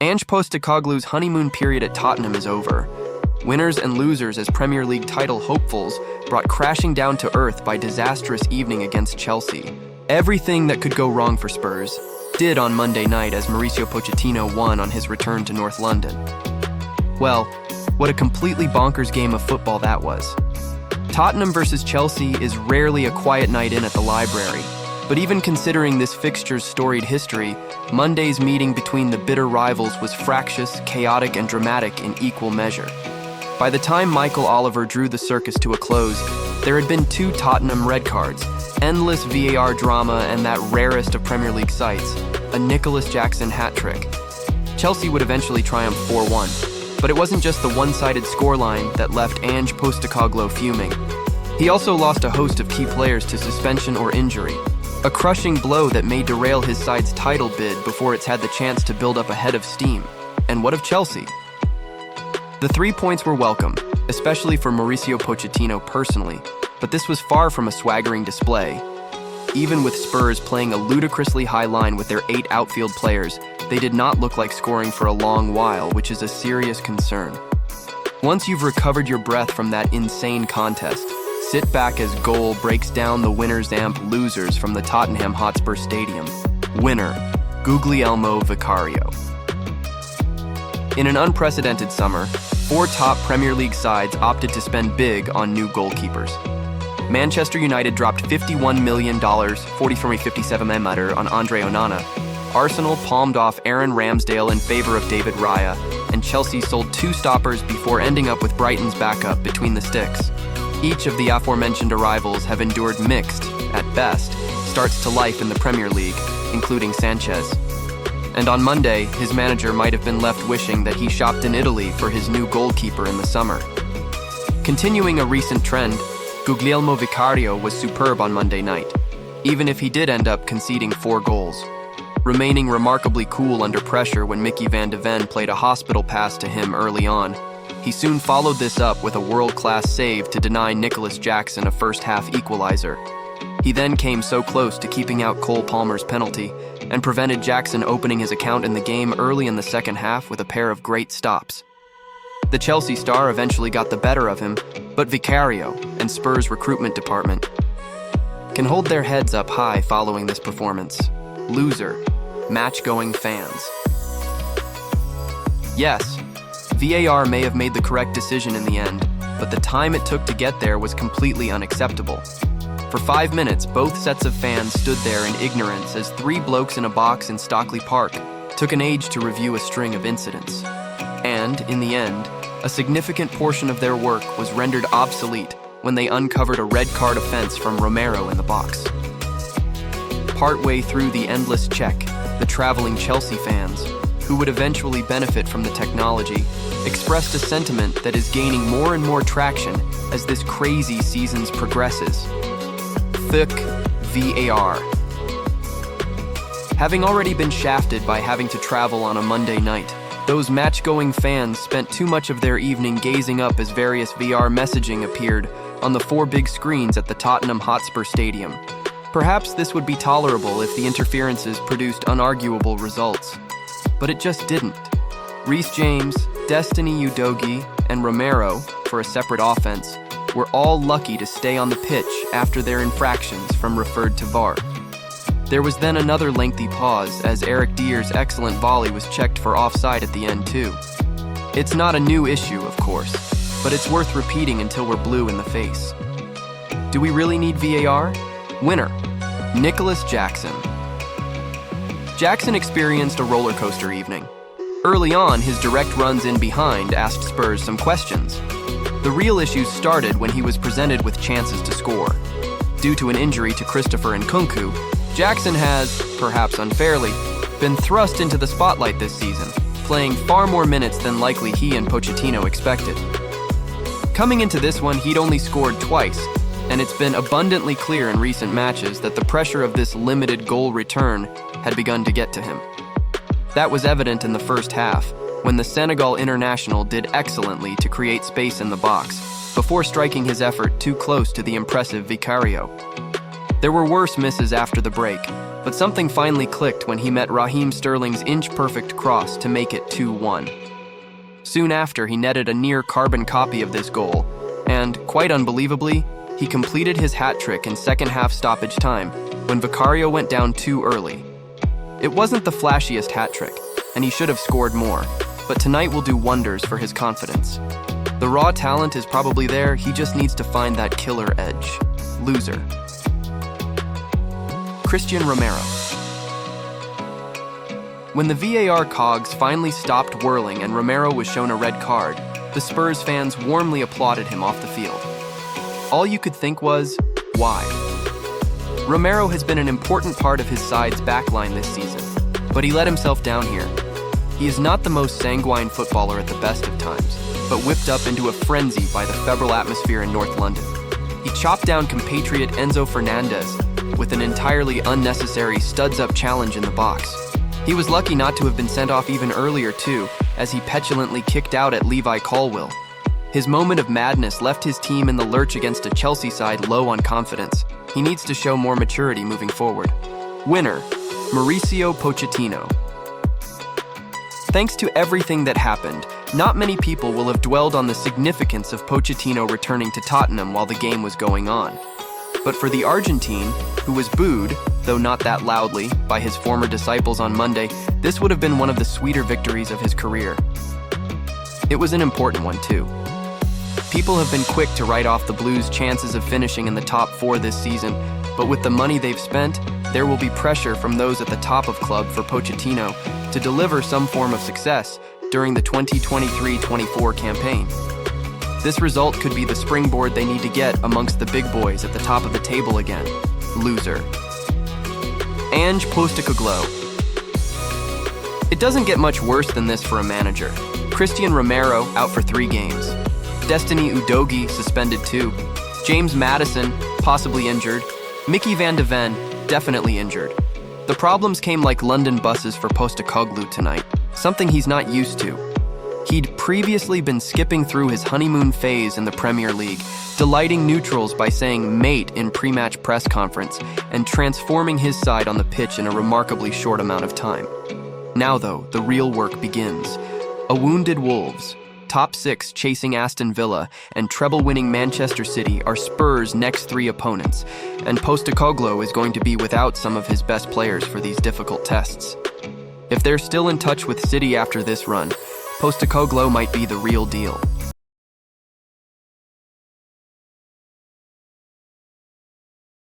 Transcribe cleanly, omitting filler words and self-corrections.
Ange Postecoglou's honeymoon period at Tottenham is over. Winners and losers as Premier League title hopefuls brought crashing down to earth by disastrous evening against Chelsea. Everything that could go wrong for Spurs did on Monday night as Mauricio Pochettino won on his return to North London. Well, what a completely bonkers game of football that was. Tottenham versus Chelsea is rarely a quiet night in at the library, but even considering this fixture's storied history, Monday's meeting between the bitter rivals was fractious, chaotic, and dramatic in equal measure. By the time Michael Oliver drew the circus to a close, there had been 2 Tottenham red cards, endless VAR drama, and that rarest of Premier League sights, a Nicolas Jackson hat-trick. Chelsea would eventually triumph 4-1, but it wasn't just the one-sided scoreline that left Ange Postecoglou fuming. He also lost a host of key players to suspension or injury, a crushing blow that may derail his side's title bid before it's had the chance to build up a head of steam. And what of Chelsea? The 3 points were welcome, especially for Mauricio Pochettino personally, but this was far from a swaggering display. Even with Spurs playing a ludicrously high line with their 8 outfield players, they did not look like scoring for a long while, which is a serious concern. Once you've recovered your breath from that insane contest, sit back as goal breaks down the Winners Losers from the Tottenham Hotspur Stadium. Winner, Guglielmo Vicario. In an unprecedented summer, 4 top Premier League sides opted to spend big on new goalkeepers. Manchester United dropped $51 million, 40,57 million on Andre Onana. Arsenal palmed off Aaron Ramsdale in favor of David Raya, and Chelsea sold 2 stoppers before ending up with Brighton's backup between the sticks. Each of the aforementioned arrivals have endured mixed, at best, starts to life in the Premier League, including Sanchez. And on Monday, his manager might have been left wishing that he shopped in Italy for his new goalkeeper in the summer. Continuing a recent trend, Guglielmo Vicario was superb on Monday night, even if he did end up conceding 4 goals. Remaining remarkably cool under pressure when Mickey van de Ven played a hospital pass to him early on, he soon followed this up with a world-class save to deny Nicolas Jackson a first-half equalizer. He then came so close to keeping out Cole Palmer's penalty and prevented Jackson opening his account in the game early in the second half with a pair of great stops. The Chelsea star eventually got the better of him, but Vicario and Spurs' recruitment department can hold their heads up high following this performance. Loser, match-going fans. Yes, VAR may have made the correct decision in the end, but the time it took to get there was completely unacceptable. For 5 minutes, both sets of fans stood there in ignorance as 3 blokes in a box in Stockley Park took an age to review a string of incidents. And, in the end, a significant portion of their work was rendered obsolete when they uncovered a red card offense from Romero in the box. Partway through the endless check, the traveling Chelsea fans, who would eventually benefit from the technology, expressed a sentiment that is gaining more and more traction as this crazy season progresses. Thick VAR. Having already been shafted by having to travel on a Monday night, those match-going fans spent too much of their evening gazing up as various VR messaging appeared on the 4 big screens at the Tottenham Hotspur Stadium. Perhaps this would be tolerable if the interferences produced unarguable results. But it just didn't. Reece James, Destiny Udogie, and Romero, for a separate offense, were all lucky to stay on the pitch after their infractions from referred to VAR. There was then another lengthy pause as Eric Dier's excellent volley was checked for offside at the end too. It's not a new issue, of course, but it's worth repeating until we're blue in the face. Do we really need VAR? Winner, Nicolas Jackson. Jackson experienced a roller coaster evening. Early on, his direct runs in behind asked Spurs some questions. The real issues started when he was presented with chances to score. Due to an injury to Christopher Nkunku, Jackson has, perhaps unfairly, been thrust into the spotlight this season, playing far more minutes than likely he and Pochettino expected. Coming into this one, he'd only scored twice, and it's been abundantly clear in recent matches that the pressure of this limited goal return had begun to get to him. That was evident in the first half, when the Senegal international did excellently to create space in the box, before striking his effort too close to the impressive Vicario. There were worse misses after the break, But something finally clicked when he met Raheem Sterling's inch-perfect cross to make it 2-1. Soon after, he netted a near-carbon copy of this goal, and, quite unbelievably, he completed his hat trick in second-half stoppage time when Vicario went down too early. It wasn't the flashiest hat trick, and he should have scored more, but tonight will do wonders for his confidence. The raw talent is probably there, he just needs to find that killer edge. Loser. Cristian Romero. When the VAR cogs finally stopped whirling and Romero was shown a red card, the Spurs fans warmly applauded him off the field. All you could think was, why? Romero has been an important part of his side's backline this season, but he let himself down here. He is not the most sanguine footballer at the best of times, but whipped up into a frenzy by the febrile atmosphere in North London. He chopped down compatriot Enzo Fernandez with an entirely unnecessary studs-up challenge in the box. He was lucky not to have been sent off even earlier too, as he petulantly kicked out at Levi Colwill. His moment of madness left his team in the lurch against a Chelsea side low on confidence. He needs to show more maturity moving forward. Winner, Mauricio Pochettino. Thanks to everything that happened, not many people will have dwelled on the significance of Pochettino returning to Tottenham while the game was going on. But for the Argentine, who was booed, though not that loudly, by his former disciples on Monday, this would have been one of the sweeter victories of his career. It was an important one too. People have been quick to write off the Blues' chances of finishing in the top 4 this season, but with the money they've spent, there will be pressure from those at the top of club for Pochettino to deliver some form of success during the 2023-24 campaign. This result could be the springboard they need to get amongst the big boys at the top of the table again. Loser. Ange Postecoglou. It doesn't get much worse than this for a manager. Cristian Romero out for 3 games. Destiny Udogie suspended 2. James Maddison possibly injured. Mickey van de Ven definitely injured. The problems came like London buses for Postecoglou tonight, something he's not used to. He'd previously been skipping through his honeymoon phase in the Premier League, delighting neutrals by saying mate in pre-match press conference and transforming his side on the pitch in a remarkably short amount of time. Now though, the real work begins. A wounded Wolves, top 6 chasing Aston Villa, and treble-winning Manchester City are Spurs' next 3 opponents, and Postecoglou is going to be without some of his best players for these difficult tests. If they're still in touch with City after this run, Postecoglou might be the real deal.